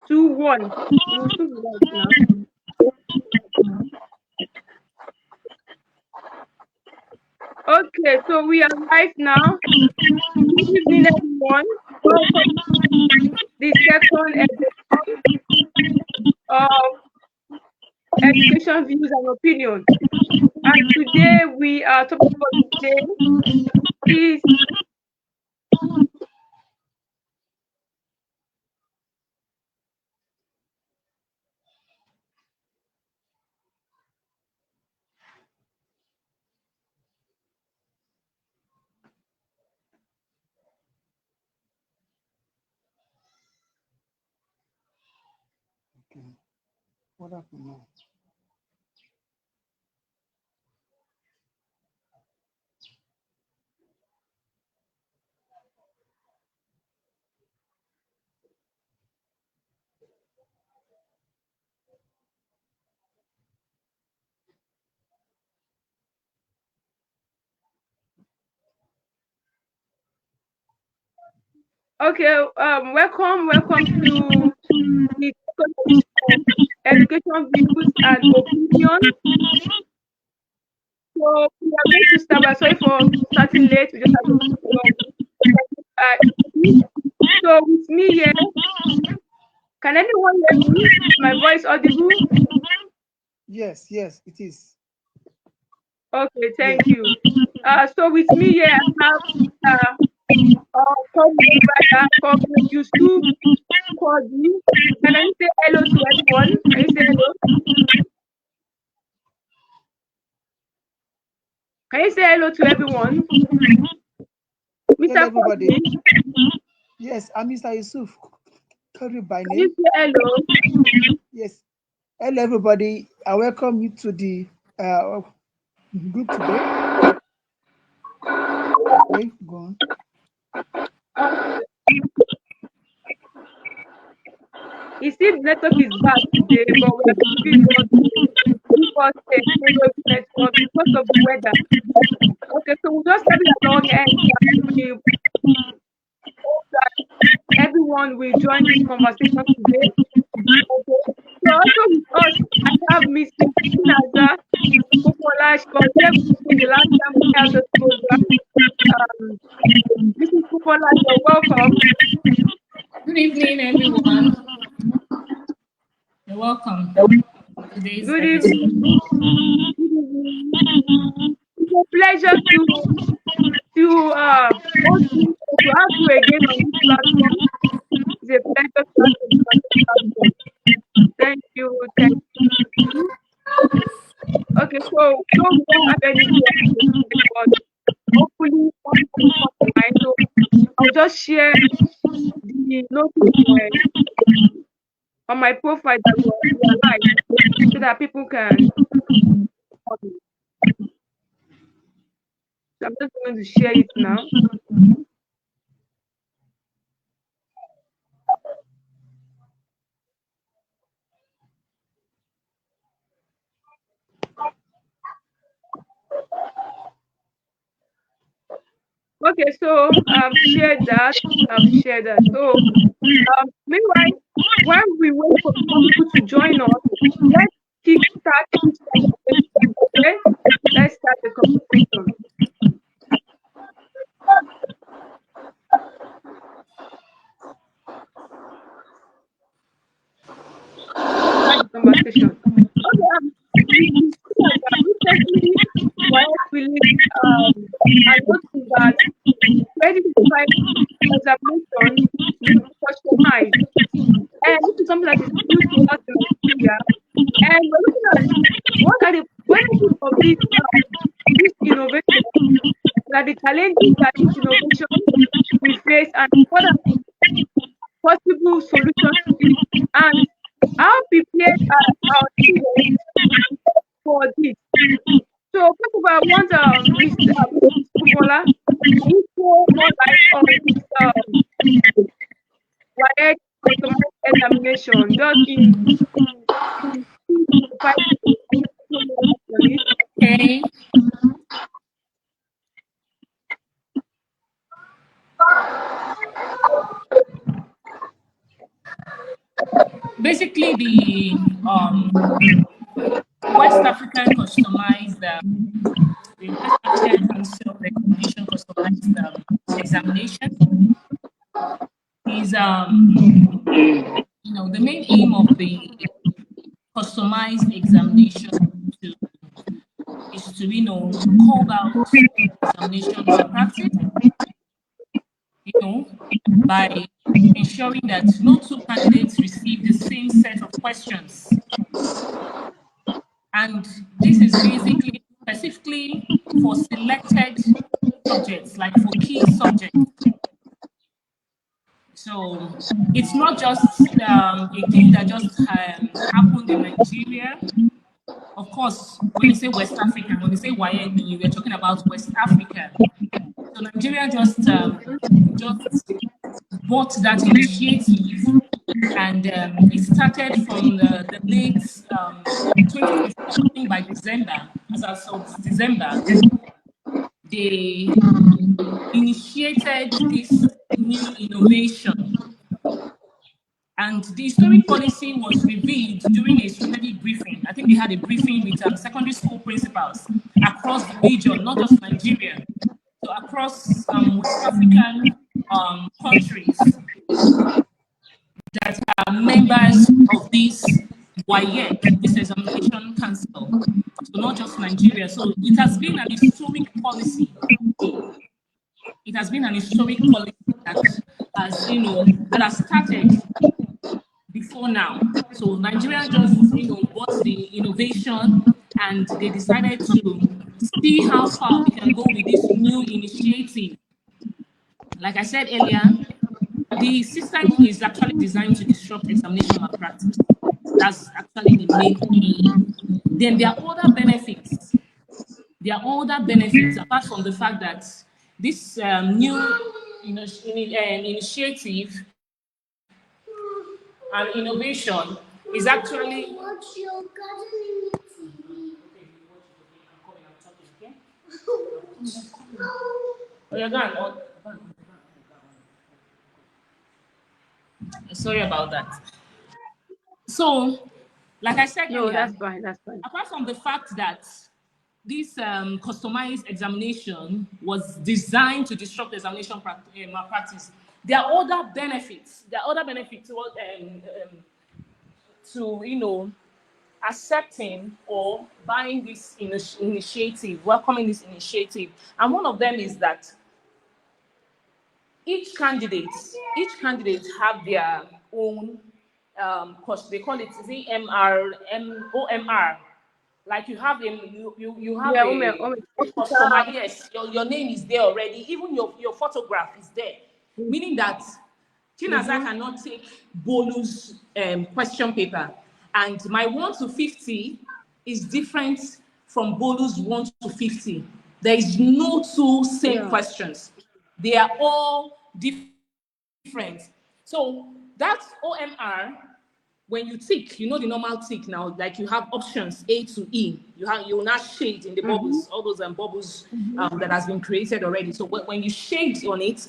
2, 1. We'll soon be live now. Okay, so we are live now. Good evening, everyone. Welcome to the second edition of Education Views and Opinions. And today we are talking about the day is What happened now? okay. Welcome to the second edition of Education Views and Opinions. So we are going to start. We're sorry for starting late. We just have to. So with me here, can anyone hear me? Is my voice audible? Yes, it is. Okay, thank you. So with me here, I have Comrade Yusuf Kwadi. Can you say hello to everyone? Can you say hello? Can you say hello to everyone? Hello, Mr. everybody. Kwadi, Yes, I'm Mr. Yusuf. Call you by can you name. say hello? Yes. Hello, everybody. I welcome you to the group today. Okay, go on. You see, the network is bad today, but we are giving God give us a stable network because of the weather. Okay, so we'll just have it along and we hope that everyone will join this conversation today. Okay. So also with us, I have Mrs. Naza Popola. She was here with me the last time we held this program. Mrs. Popola, you're welcome. Good evening, everyone. You're welcome. Today's Good episode. evening. Good evening. It's a pleasure host you, to have you again on this platform. It's a pleasure to have you on this platform. Thank you. Okay, so we don't have any questions, but hopefully one will come to mind. So I'll just share the notice on my profile that we are live so that people can. So I'm just going to share it now. Okay, so I've shared that. So meanwhile, while we wait for more people to join us, let's kickstart this conversation. Okay, let's start the conversation. Start the conversation. Okay, recently, WAEC released a notice that 2025 examination will be customized. And this is something that is new to us in Nigeria. And we're looking at what are the benefits of this innovation, what are the challenges that this innovation will face, and what are the possible solutions to it, and how prepared are our students for this. So first of all, I want Mr. Kumola, can you throw more light on this WAEC customized examination, just in 5 minutes? Okay. basically West African customized the West African Council of Examination customized examination is the main aim of the customized examination to, is to call out examination malpractice, by ensuring that no two candidates receive the same set of questions. And this is basically specifically for selected subjects, like for key subjects. So it's not just a thing that just happened in Nigeria. Of course, when you say West Africa, when you say WAEC, we're talking about West Africa. So Nigeria just bought that initiative, and it started from the late 2024, by December. As of December, they initiated this new innovation. And the historic policy was revealed during a strategic briefing. I think they had a briefing with secondary school principals across the region, not just Nigeria. So across West African countries that are members of this WAEC, this examination council. So not just Nigeria. So it has been an historic policy. It has been an historic policy that has, that has started before now. So Nigeria just, bought the innovation, and they decided to see how far we can go with this new initiative. Like I said earlier, the system is actually designed to disrupt examination malpractice. That's actually the main aim. Then there are other benefits. There are other benefits apart from the fact that this new initiative and innovation is actually. Watch your gardening TV. Okay, oh, you're gone. Sorry about that. So, like I said No, earlier, that's fine. That's fine. apart from the fact that this customized examination was designed to disrupt examination malpractice, there are other benefits. There are other benefits to accepting or buying this initiative, welcoming this initiative. And one of them is that each candidate have their own course. They call it OMR. Like you have you have Yeah, a customer. Yes, your name is there already. Even your photograph is there, meaning that Chinaza cannot take Bolu's question paper, and my 1 to 50 is different from Bolu's 1 to 50. There is no two same questions. They are all different. So that OMR, when you tick, the normal tick now, like you have options A to E. You will not shade in the bubbles, all those bubbles that has been created already. So when you shade on it,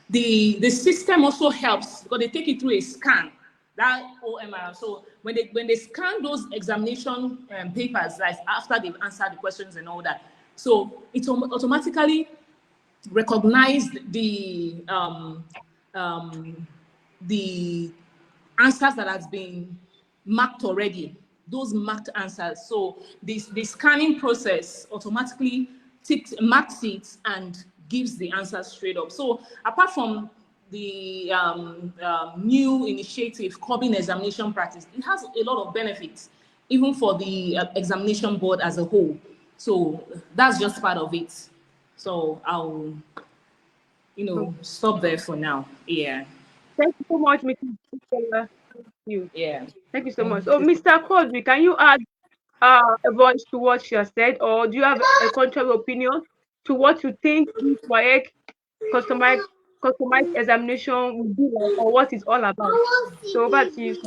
the system also helps because they take it through a scan, that OMR. So when they scan those examination papers, like after they've answered the questions and all that, so it automatically recognized the answers that has been marked already, those marked answers. So the scanning process automatically marks it and gives the answers straight up. So apart from the new initiative curbing examination practice, it has a lot of benefits, even for the examination board as a whole. So that's just part of it. So I'll, stop there for now. Yeah. Thank you so much, Mr. You. Yeah. Thank you so much. So, Mr. Cosby, can you add a voice to what you have said, or do you have a contrary opinion to what you think this WAEC customized examination will be like, or what it's all about? So, over to you, sir.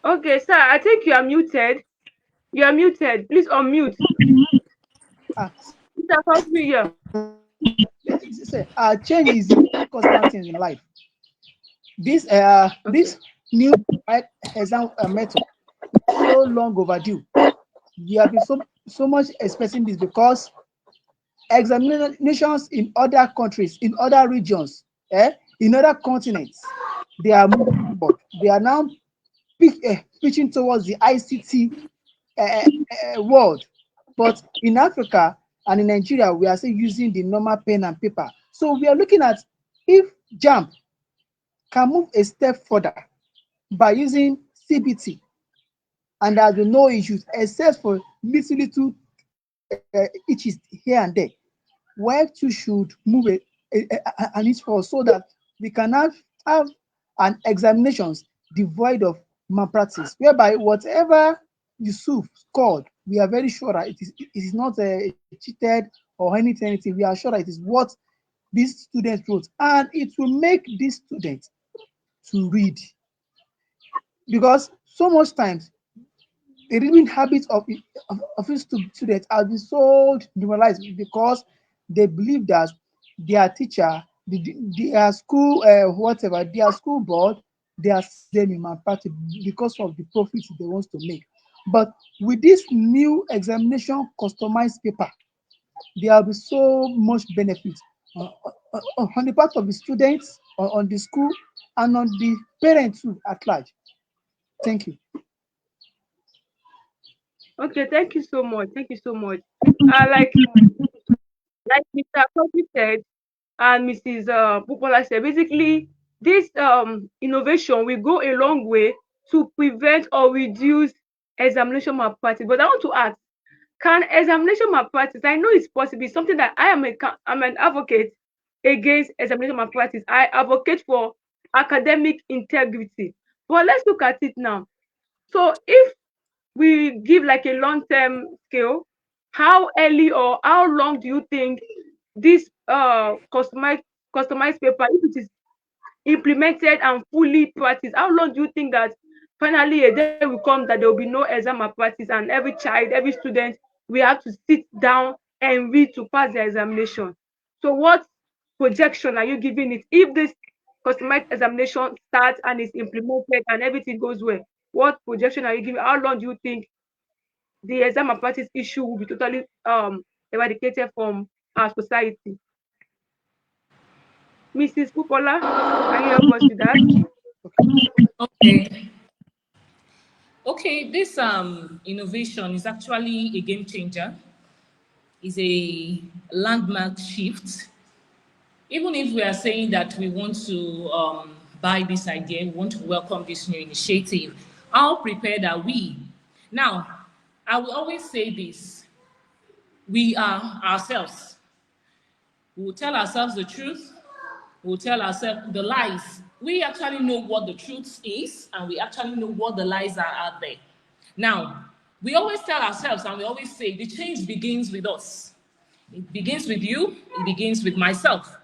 Okay, sir, I think you are muted. You are muted. Please unmute. Mr. Cosby, yeah. Change is a constant thing in life. This Okay. new exam method is so long overdue. We have been so much expecting this because examinations in other countries, in other regions, in other continents, they are moving forward. They are now pitching towards the ICT world. But in Africa and in Nigeria, we are still using the normal pen and paper. So we are looking at if JAMB can move a step further by using CBT, and there has been no issues except for little issues here and there. WAEC too should move an inch forward so that we can have an examinations devoid of malpractice, whereby whatever Yusuf scored, we are very sure that it is not cheated or anything. We are sure that it is what these students wrote, and it will make these students to read, because so much times the reading habit of students has been so demoralized because they believe that their teacher, their school, whatever, their school board, they are them in malpractice because of the profits they want to make. But with this new examination customized paper, there will be so much benefit on the part of the students, on the school, and on the parents too at large. Thank you. Okay, thank you so much. Thank you so much. Like Mr. Cosby said and Mrs. Pupola said, basically this innovation will go a long way to prevent or reduce examination malpractice. But I want to ask, can examination malpractice? I know it's possible. It's something that I'm an advocate against examination malpractice. I advocate for academic integrity. But let's look at it now. So if we give like a long-term scale, how early or how long do you think this customized paper, if it is implemented and fully practiced, how long do you think that finally a day will come that there will be no exam malpractice and every child, every student will have to sit down and read to pass the examination? So what projection are you giving it if this customized examination starts and is implemented and everything goes well? What projection are you giving? How long do you think the exam malpractice issue will be totally eradicated from our society? Mrs. Pupola, can you help us with that? Okay. Okay, this innovation is actually a game changer. Is a landmark shift. Even if we are saying that we want to buy this idea, we want to welcome this new initiative, how prepared are we? Now, I will always say this: we are ourselves. We will tell ourselves the truth. We will tell ourselves the lies. We actually know what the truth is, and we actually know what the lies are out there. Now, we always tell ourselves and we always say the change begins with us. It begins with you, it begins with myself.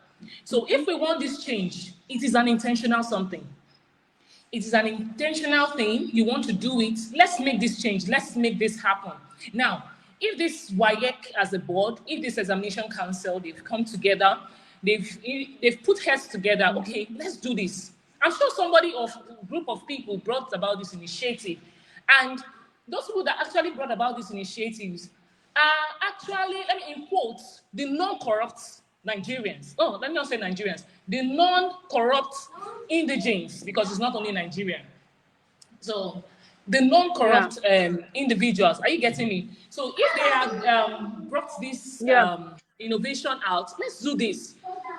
So if we want this change, it is an intentional something. It is an intentional thing. You want to do it. Let's make this change. Let's make this happen. Now, if this WAEC as a board, if this examination council, they've come together, they've put heads together. Okay, let's do this. I'm sure somebody of group of people brought about this initiative, and those people that actually brought about these initiatives are actually, let me in quotes, the non-corrupt Nigerians. Oh, let me not say Nigerians. The non-corrupt indigenes, because it's not only Nigerian. So the Yeah, non-corrupt individuals, are you getting me? So if they have brought this yeah. innovation out, let's do this.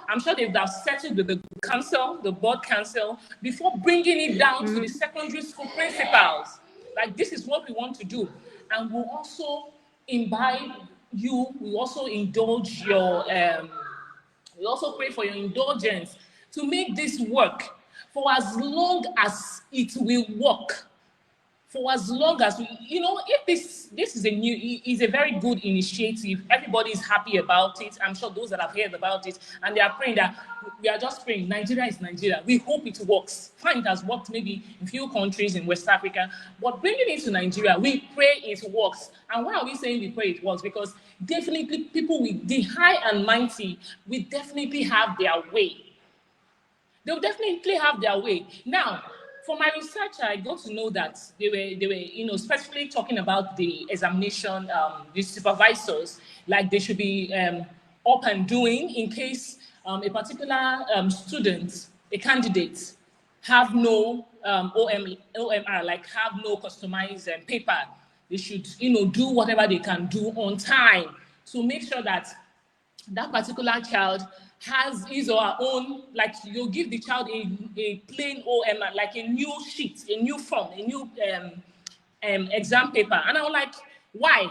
I'm sure they've settled with the council, the board council, before bringing it down to the secondary school principals. Like, this is what we want to do. And we'll also imbibe you, we also indulge your, we also pray for your indulgence to make this work for as long as it will work for as long as if this is a very good initiative, everybody is happy about it. I'm sure those that have heard about it, and they are praying that we are just praying. Nigeria is Nigeria. We hope it works. Fine, it has worked maybe in few countries in West Africa, but bringing it to Nigeria, we pray it works. And why are we saying we pray it works? Because definitely people with the high and mighty will definitely have their way. They'll definitely have their way. Now, for my research, I got to know that they were, specifically talking about the examination, the supervisors, like they should be up and doing in case a particular student, a candidate, have no OMR, like have no customized paper. They should, do whatever they can do on time to make sure that that particular child has his or her own, like you give the child a plain OMR, like a new sheet, a new form, a new exam paper. And I'm like, why?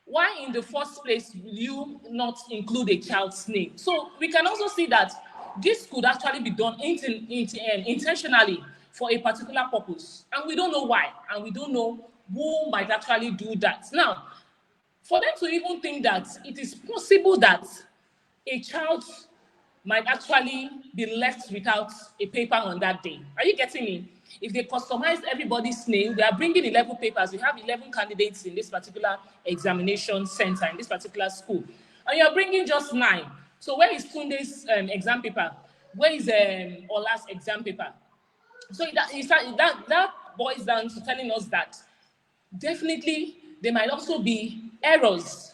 Why in the first place will you not include a child's name? So we can also see that this could actually be done intentionally for a particular purpose. And we don't know why. And we don't know who might actually do that. Now, for them to even think that it is possible that a child might actually be left without a paper on that day. Are you getting me? If they customize everybody's name, they are bringing 11 papers. We have 11 candidates in this particular examination center, in this particular school. And you're bringing just 9. So where is Tunde's exam paper? Where is Ola's exam paper? So that boils down to telling us that definitely there might also be errors,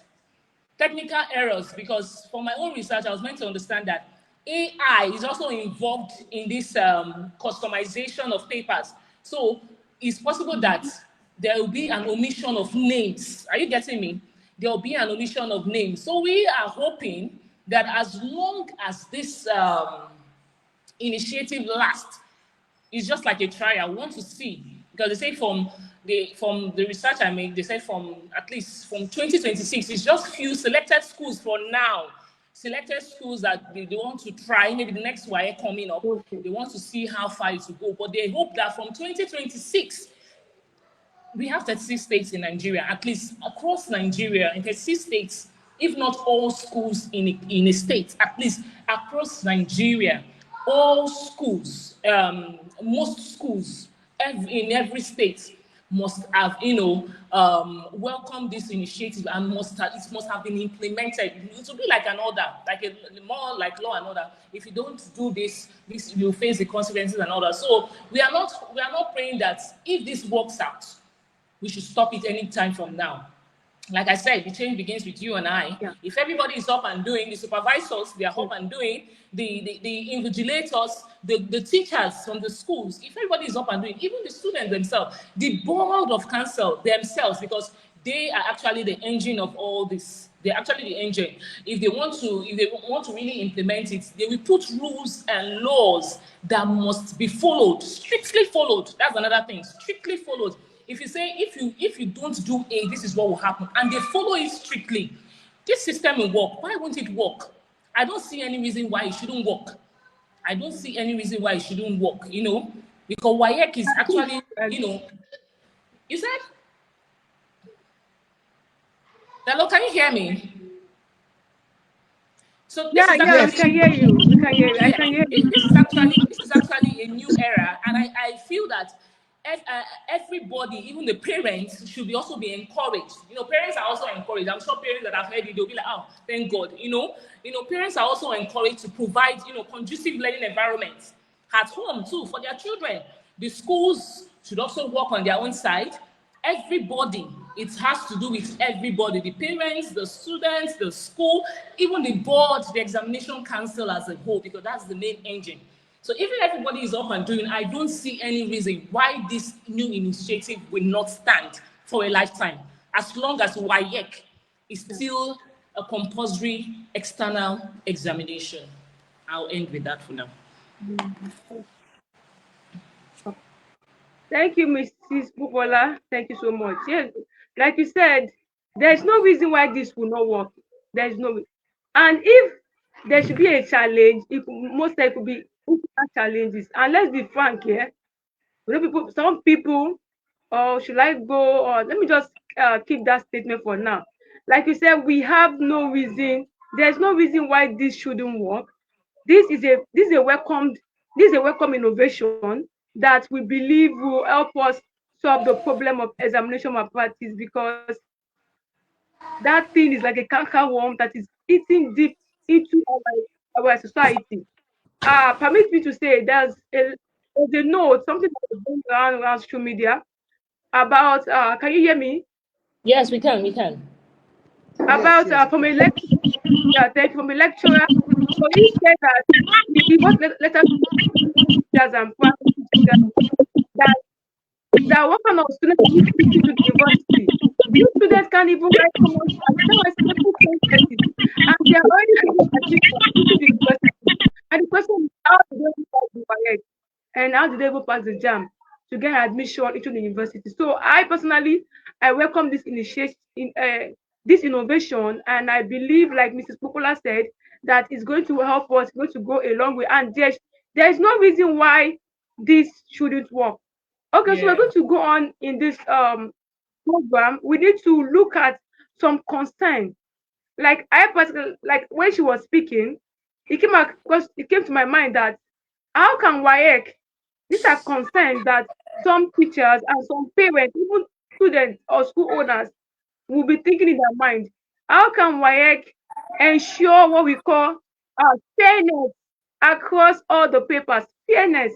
technical errors, because for my own research, I was meant to understand that AI is also involved in this customization of papers. So it's possible that there will be an omission of names. Are you getting me? There will be an omission of names. So we are hoping that as long as this initiative lasts, it's just like a trial. We want to see, because they say from the research I made, they said from at least from 2026, it's just few selected schools for now. Selected schools that they want to try, maybe the next WAEC coming up, they want to see how far it will go. But they hope that from 2026, we have 36 states in Nigeria, at least across Nigeria, in 36 states, if not all schools in a state, at least across Nigeria, all schools, most schools in every state must have, welcomed this initiative and it must have been implemented. It will be like an order, more like law and order. If you don't do this, you'll face the consequences and all that. So we are not praying that if this works out, we should stop it any time from now. Like I said, the change begins with you and I. Yeah. If everybody is up and doing, the supervisors, they are up and doing, the invigilators, the teachers from the schools, if everybody is up and doing, even the students themselves, the board of council themselves, because they are actually the engine of all this. They're actually the engine. If they want to really implement it, they will put rules and laws that must be followed, strictly followed. That's another thing, strictly followed. If you say, if you don't do A, this is what will happen, and they follow it strictly, this system will work. Why won't it work? I don't see any reason why it shouldn't work. I don't see any reason why it shouldn't work, because WAEC is actually, you said, hello, can you hear me? So this Yeah, is yeah, we actually, can hear you. We can hear you. I can hear you. this is actually a new era, and I feel that everybody, even the parents, should also be encouraged. Parents are also encouraged. I'm sure parents that have heard it, they'll be like, oh, thank God. Parents are also encouraged to provide, conducive learning environments at home too for their children. The schools should also work on their own side. Everybody, it has to do with everybody, the parents, the students, the school, even the board, the examination council as a whole, because that's the main engine. So even everybody is up and doing, I don't see any reason why this new initiative will not stand for a lifetime, as long as WAEC is still a compulsory external examination. I'll end with that for now. Thank you, Mrs. Bukola. Thank you so much. Yes, like you said, there's no reason why this will not work. There's no, and if there should be a challenge, most likely could be challenges. And let's be frank here, some people or should I go? Or let me just keep that statement for now. Like you said, we have no reason. There's no reason why this shouldn't work. This is a welcome innovation that we believe will help us solve the problem of examination malpractice, because that thing is like a canker worm that is eating deep into our society. Permit me to say there's a note, something that is going around social media about, can you hear me? Yes, we can. We can. Yes, About yes, we from a can. lecturer, yeah, thank you, from a lecturer. So he said that he wrote letters to teachers and private teachers that what kind of students are you teaching to the university? These students can't even write common simple sentences, and they are already getting admission into the university. And the question is, how do they even pass the WAEC, and how do they even pass the JAM to get admission into the university? So I personally, I welcome this initiative, this innovation, and I believe, like Mrs. Popola said, that it's going to help us, going to go a long way, and there's no reason why this shouldn't work. Okay, so we're Yeah. going to go on in this program. We need to look at some concern. Like I personally, like when she was speaking, it came to my mind that how can WAEC, these are concerns that some teachers and some parents, even students or school owners, will be thinking in their mind. How can WAEC ensure what we call fairness across all the papers? Fairness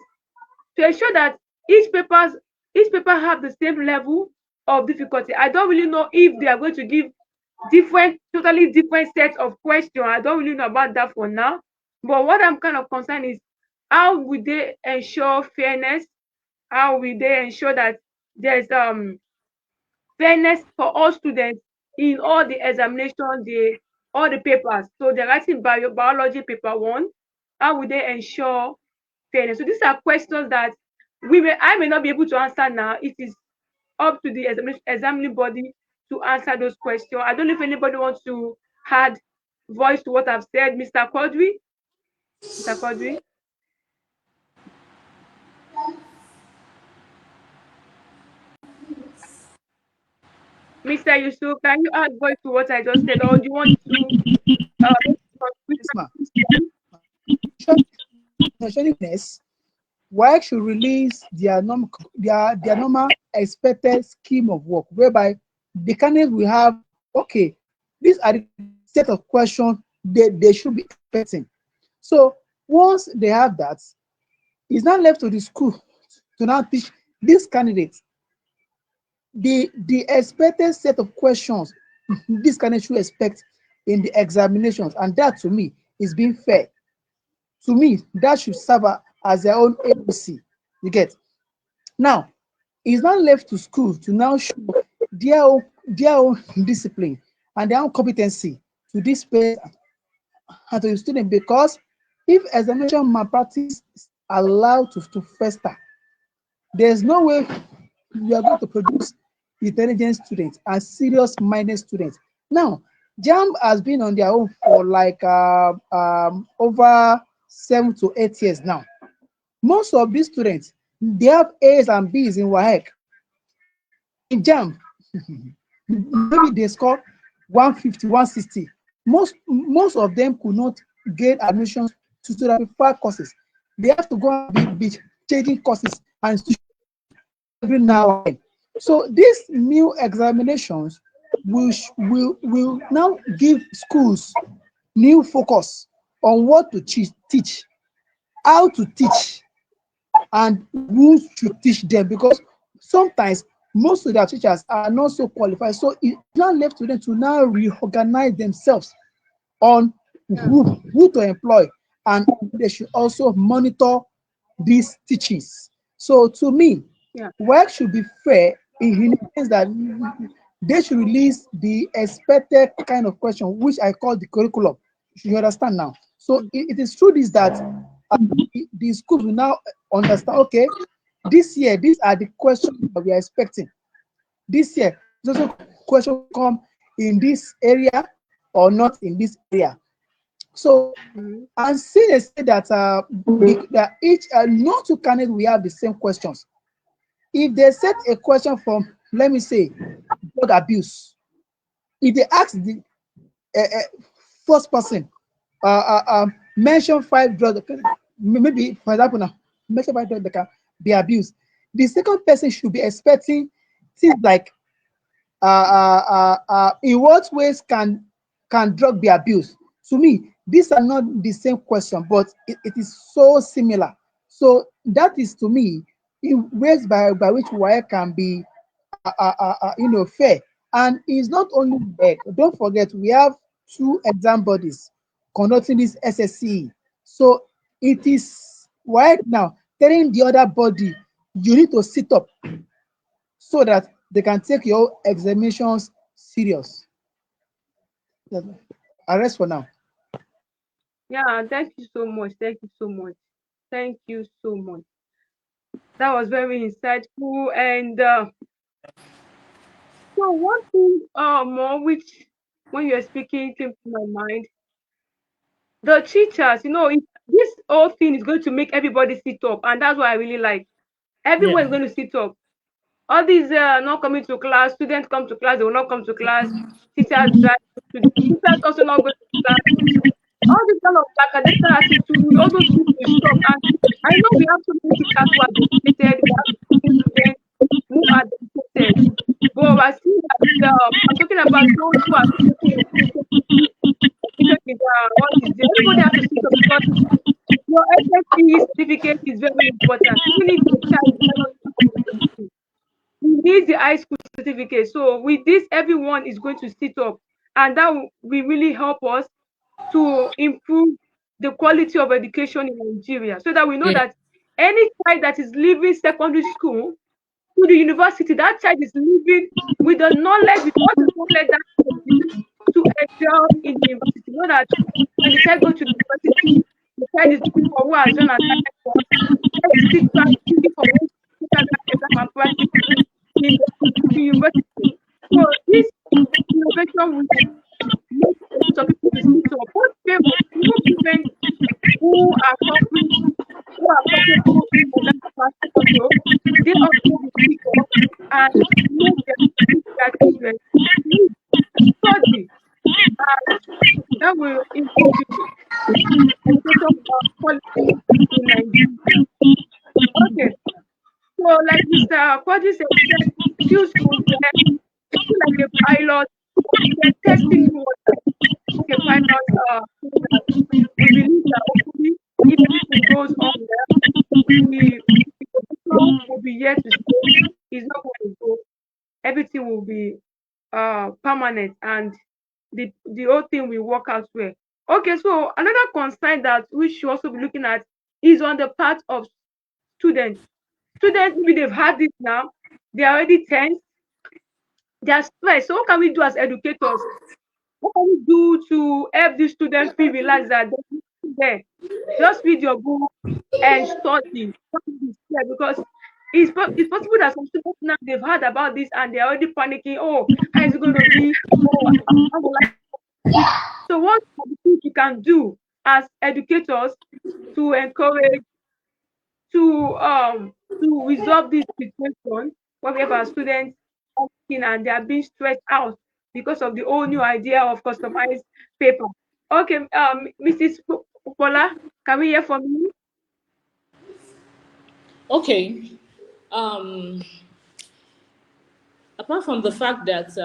to ensure that each paper have the same level of difficulty. I don't really know if they are going to give totally different sets of questions. I don't really know about that for now. But what I'm kind of concerned is, how will they ensure fairness? How will they ensure that there's fairness for all students in all the examination, all the papers? So they're writing biology paper one. How will they ensure fairness? So these are questions that I may not be able to answer now. It is up to the examining body to answer those questions. I don't know if anybody wants to add voice to what I've said. Mr. Quadri? Mr. Quadri? Mr. Yusuf, can you add voice to what I just said, or do you want to Yes, ma'am. Concerning this, WAEC should release their normal expected scheme of work, whereby the candidates will have, okay, these are the set of questions they should be expecting. So once they have that, it's not left to the school to now teach these candidates the expected set of questions this candidate should expect in the examinations, and that to me is being fair. To me, that should serve as their own ABC. You get? Now, it's not left to schools to now show their own discipline and their own competency to this parent and to the student, because if examination malpractice is allowed to fester, there's no way we are going to produce intelligent students and serious minded students. Now, JAM has been on their own for like over 7 to 8 years now. Most of these students, they have A's and B's in WAEC. In JAM, maybe they score 150, 160. Most of them could not get admissions to student courses. They have to go and be changing courses and every now and then. So these new examinations will now give schools new focus on what to teach, how to teach, and who should teach them, because sometimes most of their teachers are not so qualified. So it's now left to them to now reorganize themselves on who to employ, and they should also monitor these teachings. So to me, Yeah. work should be fair in the sense that they should release the expected kind of question, which I call the curriculum. You understand now? So it is through this that the schools will now understand, okay, this year, these are the questions that we are expecting. This year, there's also question come in this area or not in this area. So, Mhm. and say they say that that each no two candidates will have the same questions. if they set a question from, let me say, drug abuse, if they ask the first person, mention 5 drugs, maybe for example now, mention 5 drugs that can be abused. The second person should be expecting things like, in what ways can drug be abused? To me, these are not the same question, but it is so similar. So that is, to me, in ways by which WAEC can be fair. And it's not only that. Don't forget, we have 2 exam bodies conducting this SSCE. So it is WAEC now telling the other body, you need to sit up so that they can take your examinations serious. I rest for now. Yeah, thank you so much. Thank you so much. Thank you so much. That was very insightful. And so one thing more which when you're speaking came to my mind, the teachers, this whole thing is going to make everybody sit up, and that's what I really like. Yeah. Everyone is going to sit up. All these not coming to class, students come to class, they will not come to class, teachers drive to the teachers also not going to class. All this kind of academic attitude, all those things will stop. And I know we have so many teachers who are dedicated, we have so many students who are dedicated. But I see that I'm talking about those who are dedicated, what is there. Everybody has to sit up because your SSC certificate is very important. Even if your child is not, we need the high school certificate. So with this, everyone is going to sit up, and that will really help us to improve the quality of education in Nigeria, so that we know Yeah. that any child that is leaving secondary school to the university, that child is leaving with the knowledge, with all the knowledge that to excel in the university. You know that when the child go to the university, the child is looking for who has done an course. The child is still looking for who has done exam and practical in the university. So this innovation will make a lot of people to sit up. Both parents who are suffering, who are suffering through exam practice also, they also will speak up and make their children study, and that will improve the education quality in Nigeria. Okay, so like Mr. Kwadi said, few schools there, it's like a pilot, they're testing new water. Okay, pilot, so that we believe that hopefully, if everything goes on there, the education will be here to stay. It's not going to go. Everything will be permanent, and the whole thing will work out well. Okay, so another concern that we should also be looking at is on the part of students. Students, maybe they've had this now, they're already tense, they're stressed. So what can we do as educators? What can we do to help these students feel relaxed that they're there? Just read your book and study. Don't be scared, because it's possible that some students now they've heard about this and they're already panicking. Oh, how is it going to be? Oh, how will I do? So what are the things you can do as educators to encourage, to resolve this situation where we have our students asking and they are being stressed out because of the whole new idea of customized paper? Okay, Mrs. Pola, can we hear from you? Okay. Um, Apart from the fact that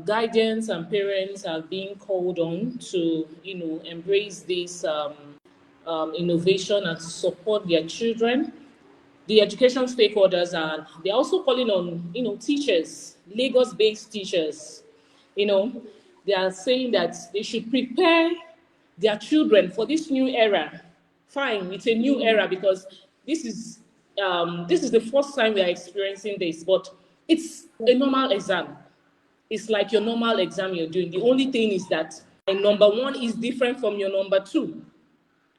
guardians and parents are being called on to, embrace this innovation and to support their children, the education stakeholders are they're also calling on, teachers, Lagos-based teachers. You know, they are saying that they should prepare their children for this new era. Fine, it's a new era because this is this is the first time we are experiencing this, but it's a normal exam. It's like your normal exam you're doing. The only thing is that my number one is different from your number two.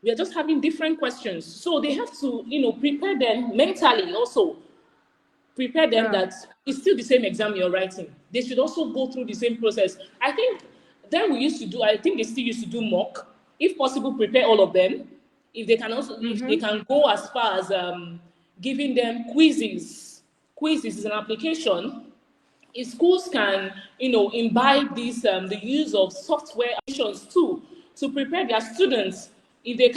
We are just having different questions. So they have to, prepare them mentally also. Prepare them Yeah. that it's still the same exam you're writing. They should also go through the same process. I think then we used to do, I think they still used to do mock. If possible, prepare all of them. If they can also, if they Mm-hmm. can go as far as giving them quizzes. Quizzes is an application. If schools can, imbibe this the use of software applications too to prepare their students. If they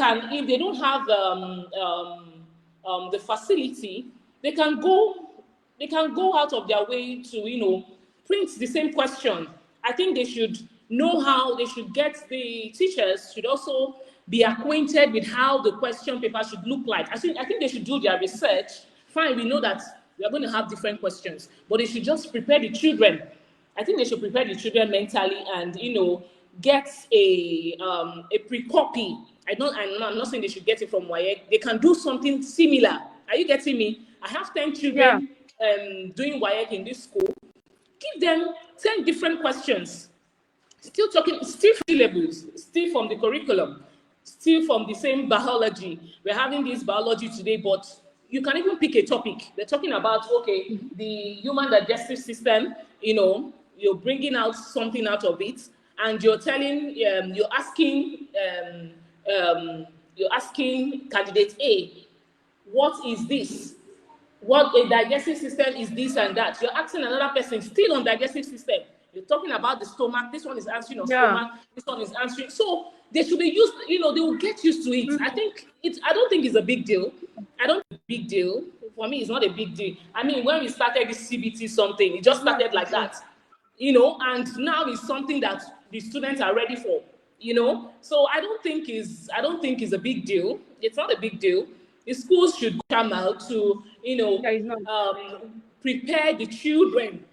don't have the facility, they can go they can go out of their way to print the same question. I think they should know how they should get the teachers should also be acquainted with how the question paper should look like. I think they should do their research. Fine, we know that we are going to have different questions, but they should just prepare the children. I think they should prepare the children mentally and get a pre-copy. I'm not saying they should get it from WAEC. They can do something similar. Are you getting me? I have 10 Yeah. children doing WAEC in this school. Give them 10 different questions. Still syllables, still from the curriculum, still from the same biology. We're having this biology today, but you can even pick a topic. They're talking about, okay, the human digestive system, you're bringing out something out of it, and you're asking candidate A, what is this? What a digestive system is this and that. You're asking another person still on digestive system. You're talking about the stomach. This one is answering on Yeah. stomach. This one is answering. So they should be used, they will get used to it. I don't think it's a big deal. I don't think it's a big deal. For me, it's not a big deal. I mean, when we started this CBT something, it just started like that. And now it's something that the students are ready for. So I don't think it's a big deal. It's not a big deal. The schools should come out to It's not. prepare the children.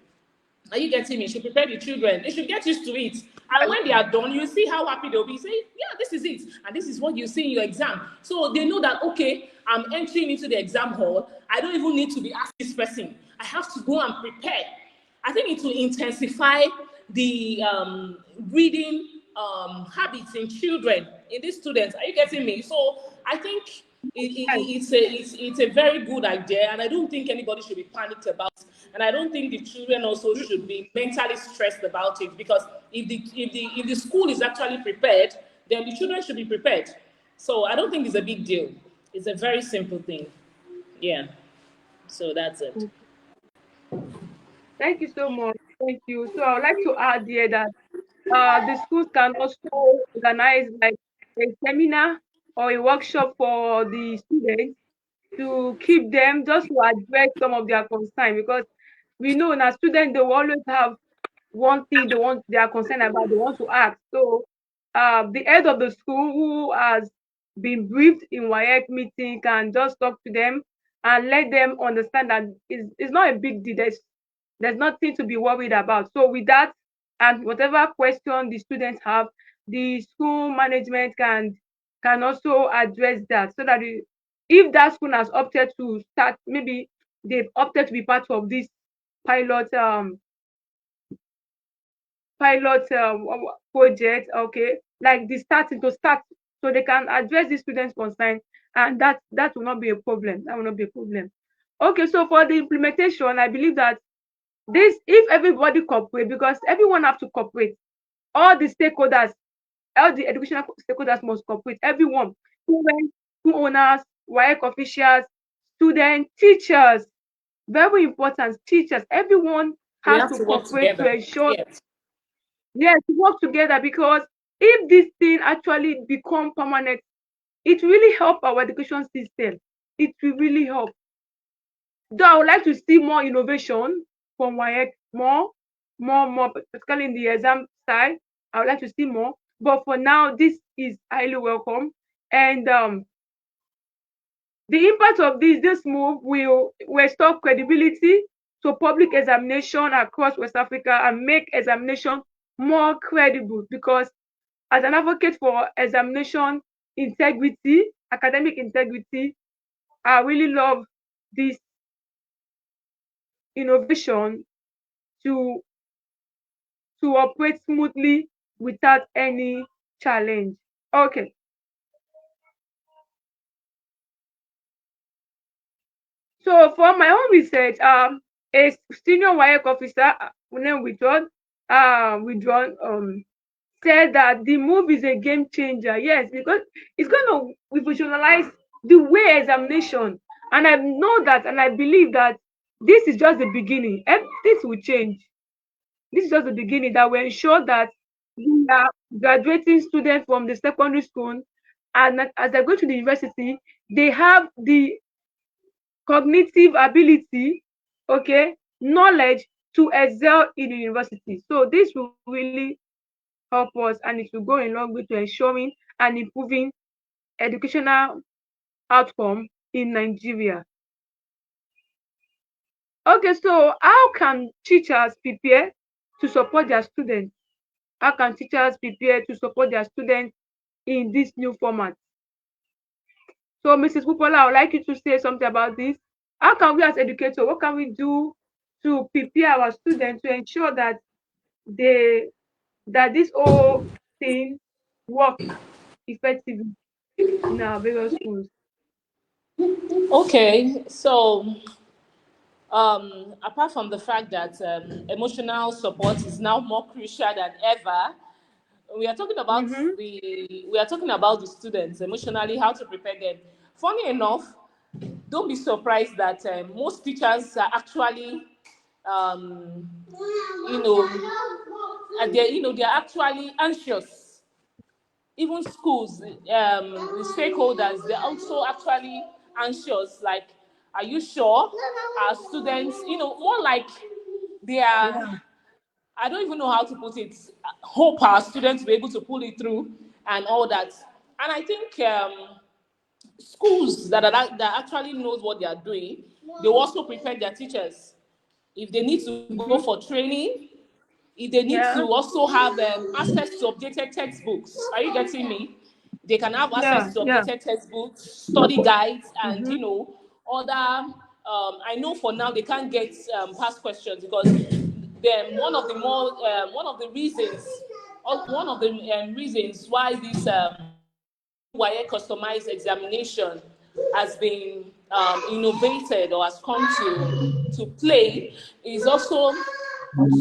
Are you getting me? Should prepare the children. They should get used to it. And when they are done, you see how happy they'll be. Say, yeah, this is it. And this is what you see in your exam. So they know that, okay, I'm entering into the exam hall. I don't even need to be asked this person. I have to go and prepare. I think it will intensify the reading habits in children, in these students. Are you getting me? So I think it's a very good idea, and I don't think anybody should be panicked about it. And I don't think the children also should be mentally stressed about it, because if the school is actually prepared, then the children should be prepared. So I don't think it's a big deal. It's a very simple thing. Yeah. So that's it. Thank you so much. Thank you. So I would like to add here that the schools can also organize like a seminar or a workshop for the students to keep them just to address some of their concern, because we know now students they will always have one thing they are concerned about, they want to ask. So the head of the school who has been briefed in WAEC meeting can just talk to them and let them understand that it's not a big deal. There's nothing to be worried about. So with that, and whatever question the students have, the school management can also address that, so that if that school has opted to start, maybe they've opted to be part of this pilot project, okay, like the starting to start, so they can address the students' concern, and that will not be a problem. That will not be a problem. Okay, so for the implementation, I believe that this, if everybody cooperate, because everyone have to cooperate, all the stakeholders, all the educational stakeholders must cooperate. Everyone, students, school owners, WAEC officials, students, teachers, very important, teachers, everyone We has have to to work cooperate to together. ensure, Yes. yes, to work together, because if this thing actually become permanent, it really help our education system. It will really help. Though I would like to see more innovation from WAEC, more, particularly in the exam side. I would like to see more. But for now, this is highly welcome. And the impact of this move will restore credibility to public examination across West Africa and make examination more credible, because as an advocate for examination integrity, academic integrity, I really love this innovation to operate smoothly without any challenge. Okay. So for my own research, a senior WAEC officer, named withdrawn, said that the move is a game changer. Yes, because it's going to revolutionize the way examination And I know that, and I believe that this is just the beginning. This will change. This is just the beginning that will ensure that we are graduating students from the secondary school, and as they go to the university, they have the cognitive ability, okay, knowledge to excel in the university. So this will really help us, and it will go a long way to ensuring and improving educational outcome in Nigeria. Okay, so how can teachers prepare to support their students? How can teachers prepare to support their students in this new format? So, Mrs. Pupola, I would like you to say something about this. How can we as educators, what can we do to prepare our students to ensure that they that this whole thing works effectively in our various schools? Okay, so apart from the fact that emotional support is now more crucial than ever, we are talking about Mm-hmm. the students emotionally, how to prepare them. Funny enough, don't be surprised that most teachers are actually, um, you know, they're actually anxious. Even schools, the stakeholders, they're also actually anxious. Like, are you sure our students, more like they are, Yeah. I don't even know how to put it, hope our students will be able to pull it through and all that. And I think schools that actually knows what they are doing, they also prepare their teachers. If they need to go Mm-hmm. for training, if they need to Yeah. also have access to updated textbooks. Are you getting me? They can have Yeah. access to Yeah. updated textbooks, study guides, and Mm-hmm. other. I know for now they can't get past questions because then one of the reasons why this new WAEC customized examination has been innovated or has come to play is also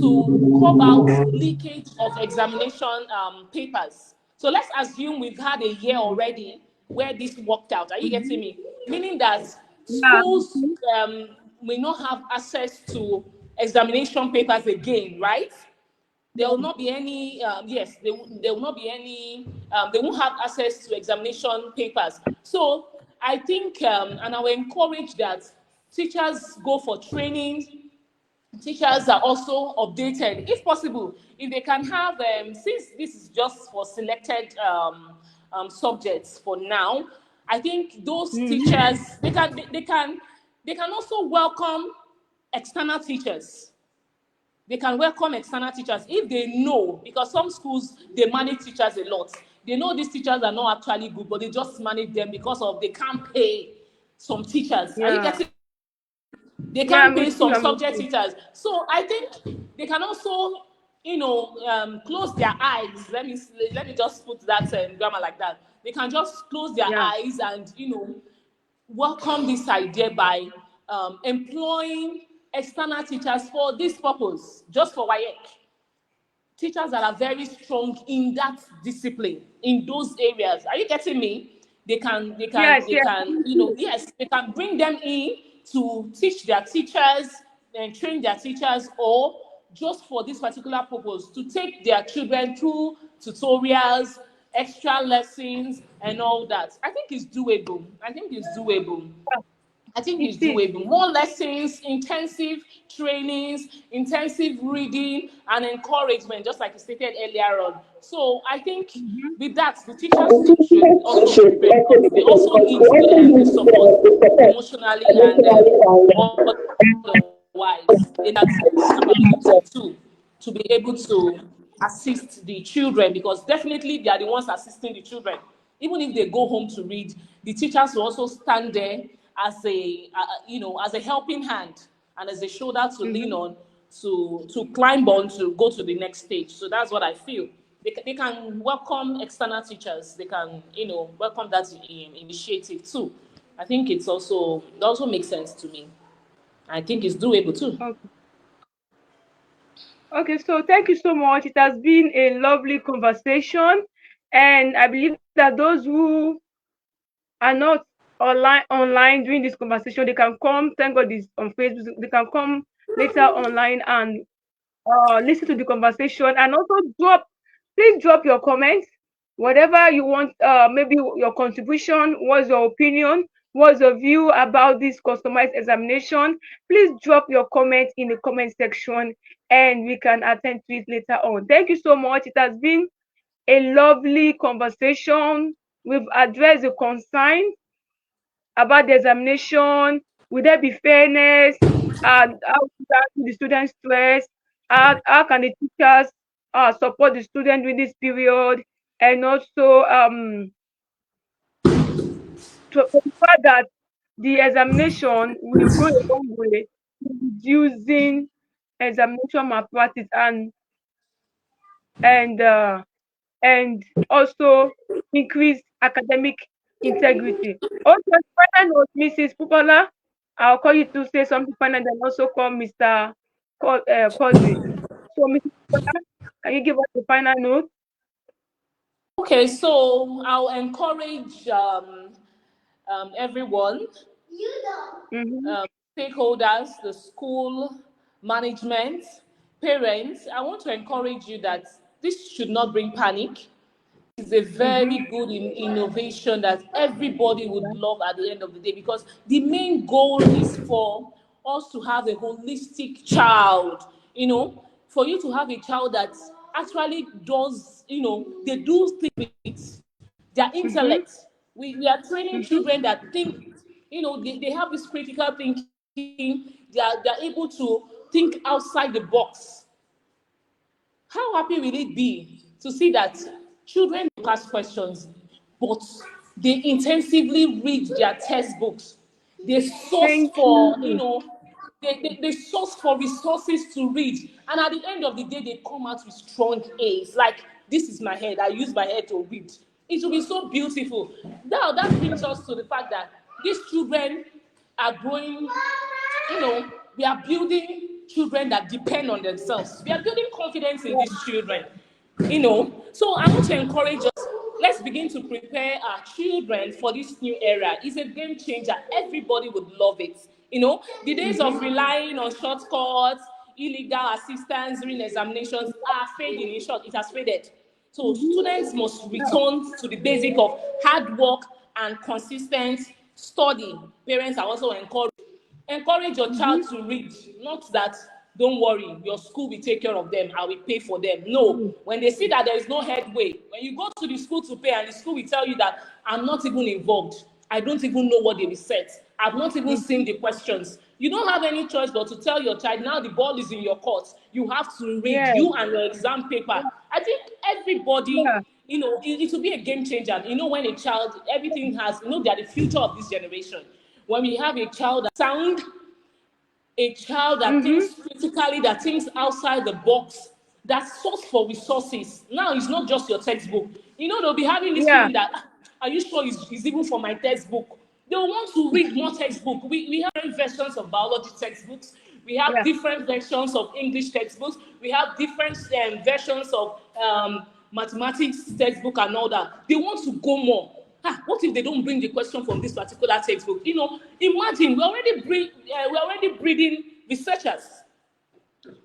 to curb out leakage of examination papers. So let's assume we've had a year already where this worked out. Are you getting Mm-hmm. me? Meaning that Yeah. schools may not have access to examination papers again, right? There will not be any, yes, there will not be any, they won't have access to examination papers. So I think, and I will encourage that teachers go for training, teachers are also updated if possible, if they can have since this is just for selected subjects for now. I think those Mm-hmm. teachers, they can also welcome external teachers. They can welcome external teachers if they know, because some schools they manage teachers a lot. They know these teachers are not actually good, but they just manage them because of they can't pay some teachers. Are you Yeah. getting? They Yeah. can't I'm pay with you. some I'm with subject you. teachers. So I think they can also, close their eyes. Let me just put that grammar like that. They can just close their Yeah. eyes and welcome this idea by employing external teachers for this purpose, just for WAEC. Teachers that are very strong in that discipline, in those areas. Are you getting me? Yes. Yes. I'm with you. Yes, they can bring them in to teach their teachers and train their teachers, or just for this particular purpose, to take their children through tutorials, extra lessons, and all that. I think it's doable. I think It it's is. doable. More lessons, intensive trainings, intensive reading, and encouragement, just like you stated earlier on. So I think Mm-hmm. with that, the teachers too should also be prepared because they also need the support emotionally and otherwise. They need that capability too to be able to assist the children, because definitely they are the ones assisting the children. Even if they go home to read, the teachers will also stand there as as a helping hand and as a shoulder to lean Mm-hmm. on, to climb on to go to the next stage. So that's what I feel. They can welcome external teachers. They can welcome that initiative too. I think it also makes sense to me. I think it's doable too. Okay. Okay. So thank you so much. It has been a lovely conversation, and I believe that those who are not online during this conversation. They can come, thank God this on Facebook, they can come later online and listen to the conversation, and also please drop your comments, whatever you want, maybe your contribution, what's your opinion, what's your view about this customized examination. Please drop your comments in the comment section and we can attend to it later on. Thank you so much. It has been a lovely conversation. We've addressed the concern about the examination. Will there be fairness? And how to handle the student stress? How can the teachers support the student during this period? And also to ensure that the examination will go a long way in reducing examination malpractice and uh, and also increase academic integrity. Also, final note, Mrs. Pupola, I'll call you to say something final, and then also call Mr. Quadri. So, Mrs. Pupola, can you give us the final note? Okay, so I'll encourage everyone, Mm-hmm. stakeholders, the school management, parents. I want to encourage you that this should not bring panic. It's a Mm-hmm. very good innovation that everybody would Yeah. love at the end of the day, because the main goal is for us to have a holistic child, for you to have a child that actually does, they do things with their Mm-hmm. intellect. We are training Mm-hmm. children that think, they have this critical thinking, they're able to think outside the box. How happy will it be to see that children ask questions, but they intensively read their textbooks? They source Thank for, you. they source for resources to read. And at the end of the day, they come out with strong A's. Like, this is my head. I use my head to read. It will be so beautiful. Now, that brings us to the fact that these children are growing, we are building children that depend on themselves. We are building confidence in Yeah. these children. So I want to encourage us. Let's begin to prepare our children for this new era. It's a game changer. Everybody would love it. The days of Mm-hmm. relying on shortcuts, illegal assistance during examinations are fading. In short, it has faded. So Mm-hmm. students must Yeah. return to the basic of hard work and consistent study. Parents are also encourage your Mm-hmm. child to read, not that, don't worry, your school will take care of them, I will pay for them. No, when they see that there is no headway, when you go to the school to pay and the school will tell you that I'm not even involved, I don't even know what they will set, I've not even Mm-hmm. seen the questions, you don't have any choice but to tell your child, now the ball is in your court, you have to read, Yeah. you and your exam paper. I think everybody, Yeah. it will be a game changer. When a child, everything has, they are the future of this generation. When we have a child that sound, a child that Mm-hmm. thinks critically, that thinks outside the box, that sorts for resources. Now it's not just your textbook. They'll be having this Yeah. feeling that, are you sure it's even for my textbook? They'll want to read more textbook. We have different versions of biology textbooks. We have Yeah. different versions of English textbooks. We have different versions of mathematics textbook and all that. They want to go more. What if they don't bring the question from this particular textbook? Imagine we're already breeding researchers.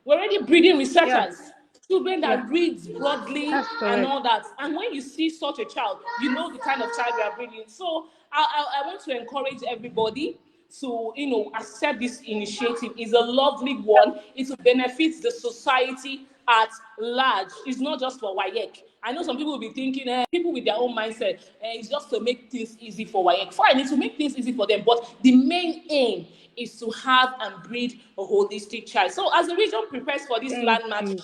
We're already breeding Yeah. researchers, children Yeah. that reads broadly That's and correct. all that. And when you see such a child, you know the kind of child we are breeding. So I want to encourage everybody to accept this initiative. It's a lovely one. It will benefit the society at large. It's not just for WAEC. I know some people will be thinking, people with their own mindset, it's just to make things easy for WAEC. Fine, it's to make things easy for them, but the main aim is to have and breed a holistic child. So as the region prepares for this Thank landmark, you.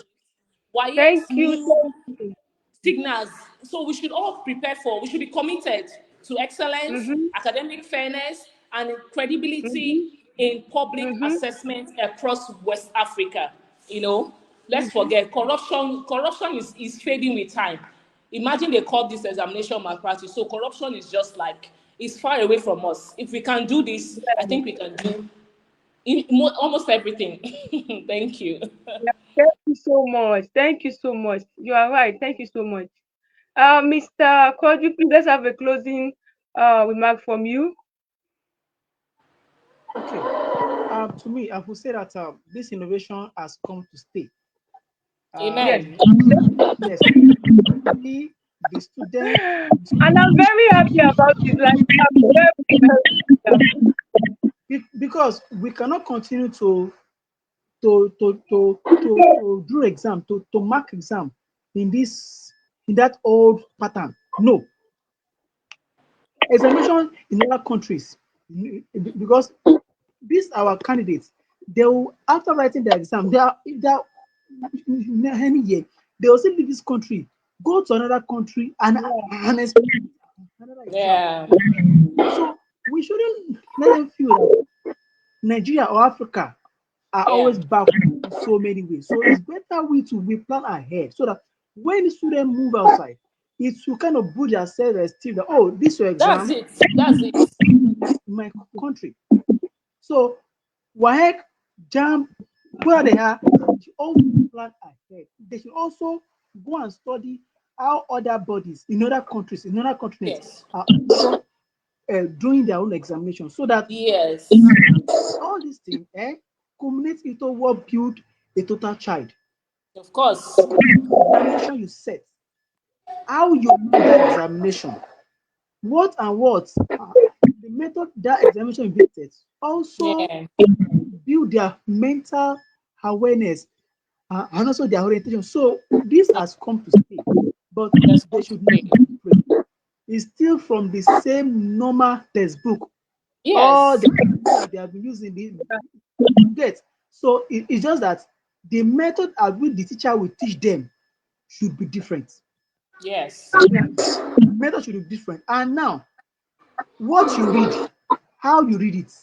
WAEC's Thank you. new Thank you. signals. So we should all prepare for, we should be committed to excellence, Mm-hmm. academic fairness, and Mm-hmm. credibility in public Mm-hmm. assessment across West Africa. Let's Mm-hmm. forget corruption. Corruption is fading with time. Imagine they call this examination malpractice. So corruption is just like, it's far away from us. If we can do this, I Yeah. think we can do almost everything. Thank you. Yeah. Thank you so much. Thank you so much. You are right. Thank you so much. Mr. Quadri, please let's have a closing remark from you. Okay. To me, I would say that this innovation has come to stay. Yes. Amen. Um, yes, we, the student, And I'm very happy about it. Like, I'm very, very happy. because we cannot continue to do exam to mark exam in this in that old pattern. No, examination in other countries, because these our candidates, they will, after writing the exam, they are any year, they will still leave this country, go to another country and expect another exam. Yeah. So we shouldn't let them feel that Nigeria or Africa are Yeah. always backward in so many ways. So it's better we plan ahead so that when the students move outside, it will kind of boost their self-esteem that, oh, this is your That's exam it. That's it. in my country. So WAEC, JAM, where they are, they should also plan ahead. They should also go and study how other bodies in other countries, in other continents, Yes. are also doing their own examination, so that Yes. all these things culminate into what build a total child. Of course. Examination you set, how you do that examination, what and what, the method that examination is being set, also Yeah. build their mental awareness and also their orientation. So this Yeah. has come to stay, but That's they come to should not stay. be afraid. It's still from the same normal textbook. All Yes. the that they have been using the get. So it's just that the method at which the teacher will teach them should be different. Yes. Yeah. Method should be different. And now, what you read, how you read it,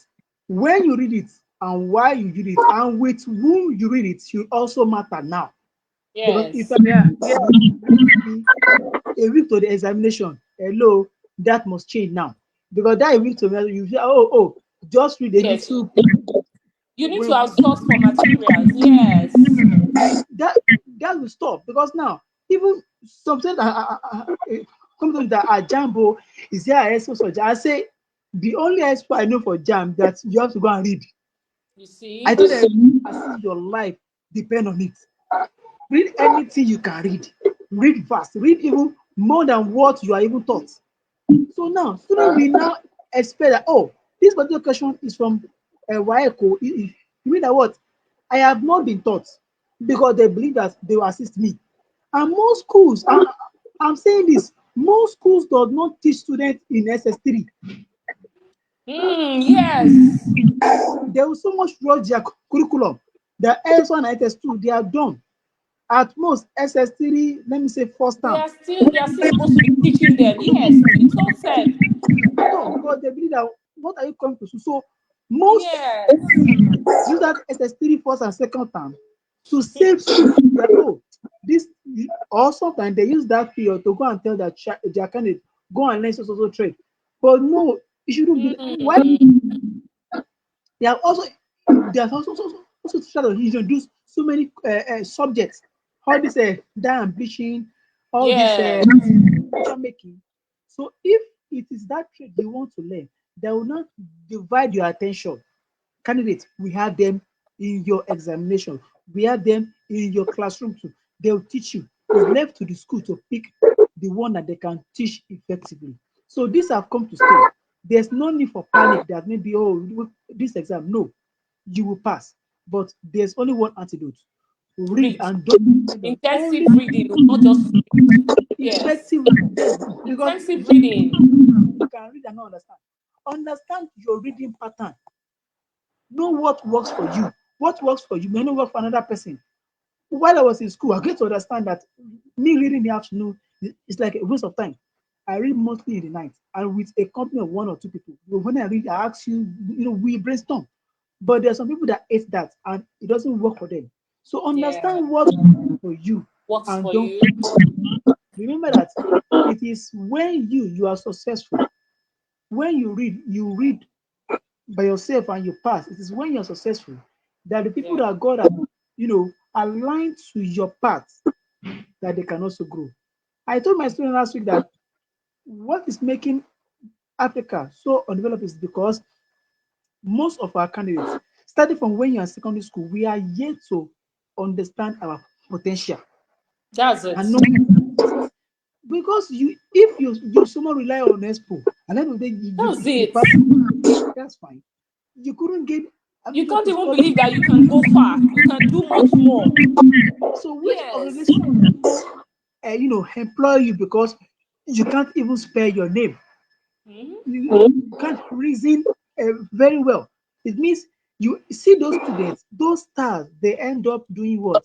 when you read it, and why you read it, and with whom you read it should also matter now. Because if I Yes. Yeah. Yeah. read a week to the examination, hello, that must change now. Because that a week to me, you say, oh, just read a Yes. little. You need to When outsource for materials. Yes. that that will stop, because now even something companies that are Jambo is there an expo for Jam. I say the only expo I know for Jam that you have to go and read. You I see? told them as if your life depend on it. Read anything you can read. Read fast. Read even more than what you are even taught. So now students will now expect that, oh, this particular question is from WAEC. You mean that what? I have not been taught, because they believe that they will assist me. And most schools, I'm saying this, most schools does not teach students in SS3. Yes. They will so much rush their curriculum. The SS1 and SS2, they are done. At most, SS3, let me say first term. They are still supposed to be teaching them. Yes, to the third term. No, because they believe that what are you coming to school? So most Yes. use that SS3 first and second term to save students. Like, oh, this, or sometimes they use that period to go and tell their candidate, go and learn social trade. But no, it shouldn't be. Why Mm. they have also also tried to introduce so many subjects, all this dye and bleaching, all this Yes. picture making. So if it is that trade you want to learn, they will not divide your attention. Candidates, we have them in your examination, we have them in your classroom too. They'll teach you. It's left to the school to pick the one that they can teach effectively. So these have come to stay. There's no need for panic that maybe, oh, this exam. No, you will pass. But there's only one antidote: read, Read. and don't depend on only Intensive reading, not just yes. effective. Yes, because Intensive reading. you can read and not understand. Understand your reading pattern. Know what works for you. What works for you may not work for another person. While I was in school, I get to understand that me reading in the afternoon is like a waste of time. I read mostly in the night and with a company of one or two people. When I read, I ask you, we brainstorm. But there are some people that hate that and it doesn't work for them. So Yeah. understand what works for you Works and for don't. you. Remember that it is when you are successful. When you read by yourself and you pass. It is when you're successful that the people Yeah. that God has, aligned to your path, that they can also grow. I told my student last week that what is making Africa so undeveloped is because most of our candidates, starting from when you're in secondary school, we are yet to understand our potential That's it. and know, because you if you someone rely on expo and then the day That's you it. pass, that's fine. You couldn't get You admission can't to even study. believe that you can go far. You can do much more. So which Yes. organization employ you because you can't even spell your name? Mhm. You can't reason very well. It means you see those students, those stars, they end up doing what?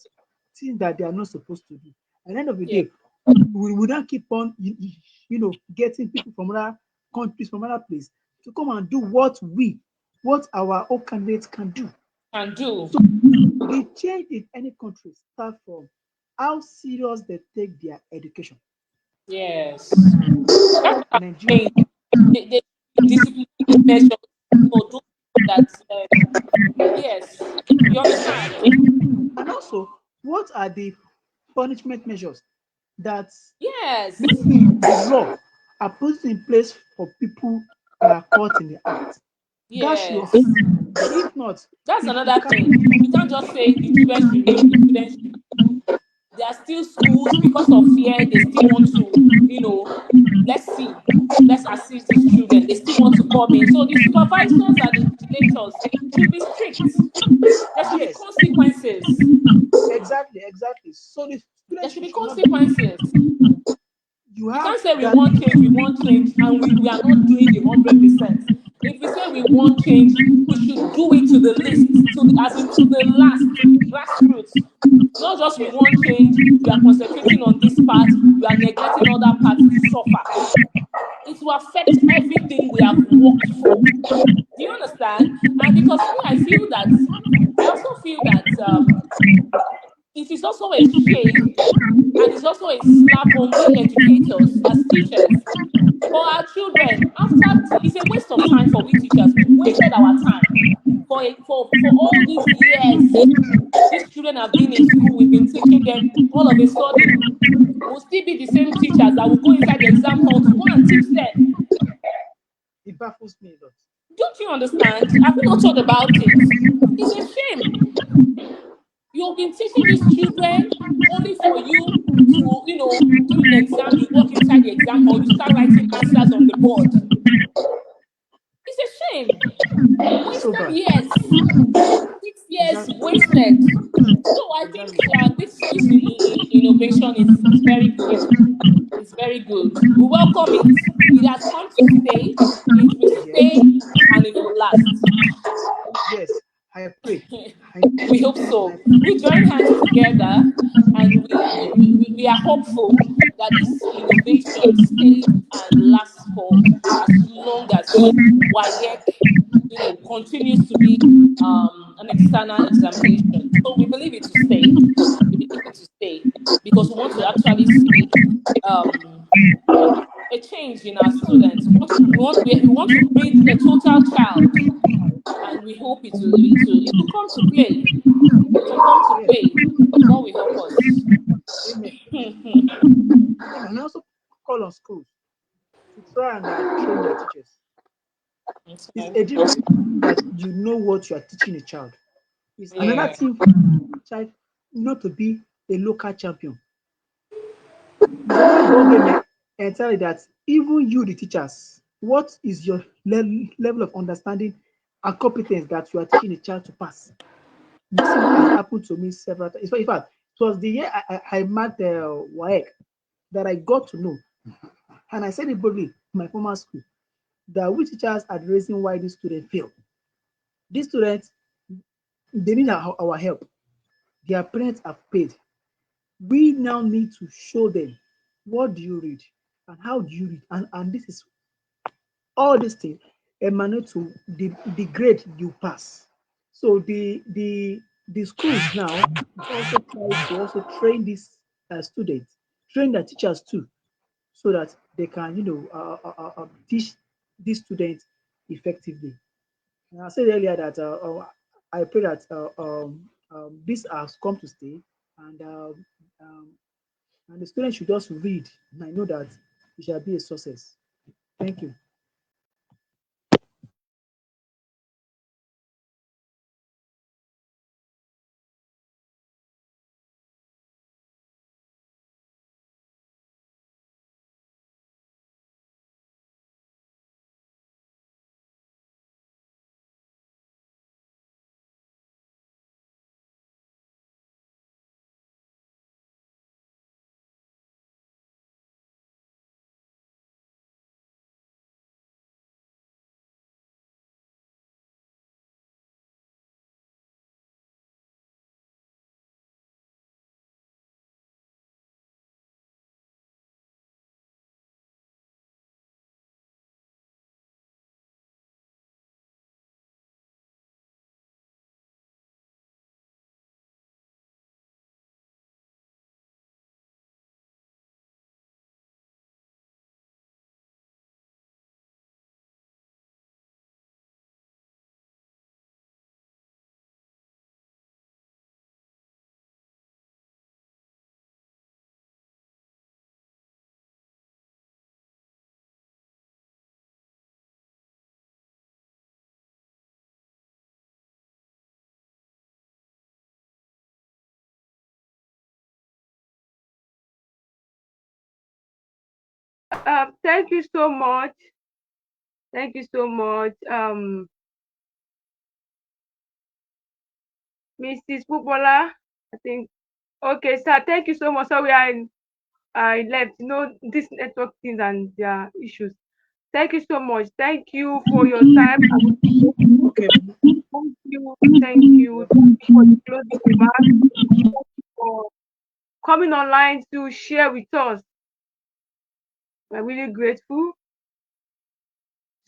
Things that they are not supposed to do. At the end of the Yeah. day, we would not keep on, getting people from other countries, from other places to come and do what our own candidates can do. Can do. So the change in any country start from how serious they take their education. Yes. That's what I'm Nigeria, saying. They disciplinary measures for those that yes. You understand? and also, what are the punishment measures that Yes. the law are put in place for people that are caught in the act? That should, Yes. if not, That's if we another can't, thing. You can't just say the children should read, the children should. There are still schools because of fear, they still want to, let's see, let's assist these children. They still want to come in. So the supervisors and the vigilators should be strict. There should be yes, consequences. exactly. So the There students should be should not be, consequences. you You have can't say that, we want change, and we are not doing the 100%. If we say we want change, we should do it to the least, to the, as in to the last, to the grassroots. Not just we yes, want change, we are concentrating on this part, we are neglecting other parts to suffer. It will affect everything we have worked for. Do you understand? And because me, I also feel that it is also a shame and it's also a slap on we educators as teachers for our children. It's a waste of time for we teachers. We've wasted our time for all these years. These children have been in school, we've been teaching them. All of a sudden, we'll still be the same teachers that will go inside the exam hall to go and teach them. it baffles me a lot. Don't you understand? Have you not thought about it? It's a shame. You've been teaching these children only for you to, during the exam, you walk inside the exam hall, you start writing answers on the board. It's a shame. So Wasted bad. years. 6 years Exactly. wasted. So I think Exactly. this innovation is very good. It's very good. We welcome it. It has come to stay. It will Yes. stay, and it will last. Yes. I pray. I We hope and I so. pray. We join hands together, and we are hopeful that this innovation stays and lasts for as long as WAEC, continues to be an external examination. So we believe it to stay. We believe it to stay because we want to actually see um, a change in our students. We want to breed a total child, and we hope it will come to play. It will come to Yes. play. God will help us. Amen. Amen. And I also call on schools to try and train their teachers. It's Okay. a difference that you know what you are teaching a child. It's another Yeah. thing for a child not to be a local champion. It's another ball game entirely that even you, the teachers, what is your level of understanding and competence that you are teaching a child to pass? This is what has happened to me several times. In fact, it was the year I marked WAEC that I got to know, and I said it boldly in my former school, that we teachers are the reason why these students fail. These students, they need our help. Their parents have paid. We now need to show them what do you read and how do you read, and this is all these things emanate to the grade you pass. So the schools now also try to also train these students, train their teachers too, so that they can teach these students effectively. And I said earlier that I pray that this has come to stay, and um, and the students should just read, and I know that it shall be a success. Thank you. Thank you so much. Thank you so much, Mrs. Pupola. I think. Okay, sir. Thank you so much. So we are in. I left. You know these network things and their issues. Thank you so much. Thank you for your time. Okay. Thank you. Thank you. Thank you for the closing remarks. Thank you for coming online to share with us. We're really grateful.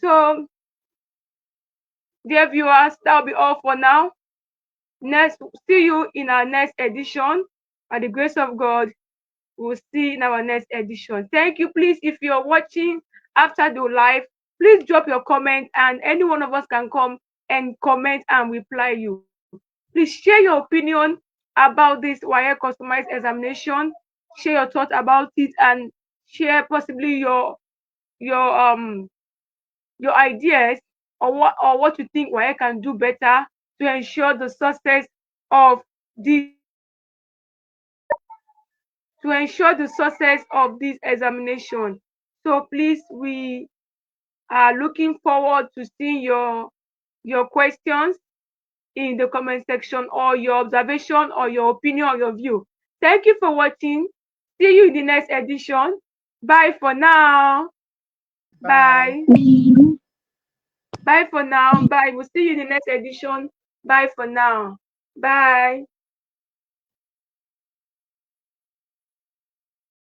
So, dear viewers, that'll be all for now. Next, see you in our next edition. By the grace of God, we'll see in our next edition. Thank you. Please, if you're watching after the live, please drop your comment, and any one of us can come and comment and reply you. Please share your opinion about this WAEC customized examination. Share your thoughts about it and share possibly your your ideas or what you think WAEC can do better to ensure the success of this this examination. So please, we are looking forward to seeing your questions in the comment section, or your observation or your opinion or your view. Thank you for watching. See you in the next edition. Bye for now. Bye. Bye. Bye for now. Bye. We'll see you in the next edition. Bye for now. Bye.